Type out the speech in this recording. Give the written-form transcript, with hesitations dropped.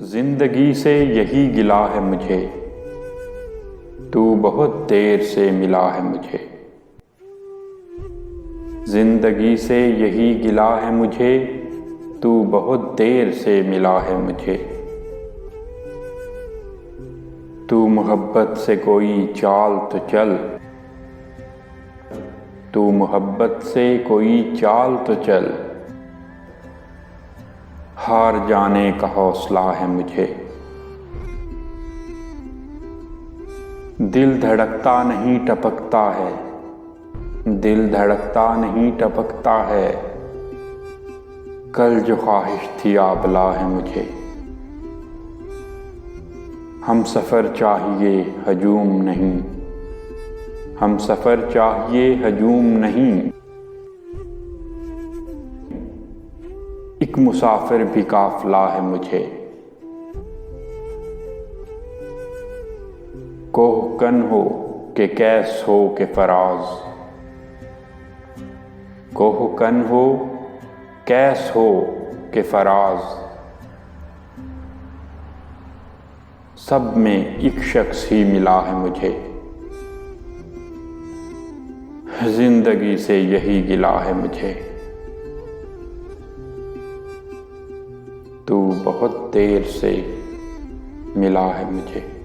जिंदगी से यही गिला है मुझे, तू बहुत देर से मिला है मुझे। जिंदगी से यही गिला है मुझे, तू बहुत देर से मिला है मुझे। तू मोहब्बत से कोई चाल तो चल, तू मोहब्बत से कोई चाल तो चल। हार जाने का हौसला है मुझे। दिल धड़कता नहीं टपकता है, दिल धड़कता नहीं टपकता है। कल जो ख्वाहिश थी आबला है मुझे। हम सफ़र चाहिए हजूम नहीं, हम सफ़र चाहिए हजूम नहीं। एक मुसाफिर भी काफिला है मुझे। कोहकन हो के कैस हो के फराज, कोहकन हो कैस हो के फराज। सब में एक शख्स ही मिला है मुझे। जिंदगी से यही गिला है मुझे। तू बहुत देर से मिला है मुझे।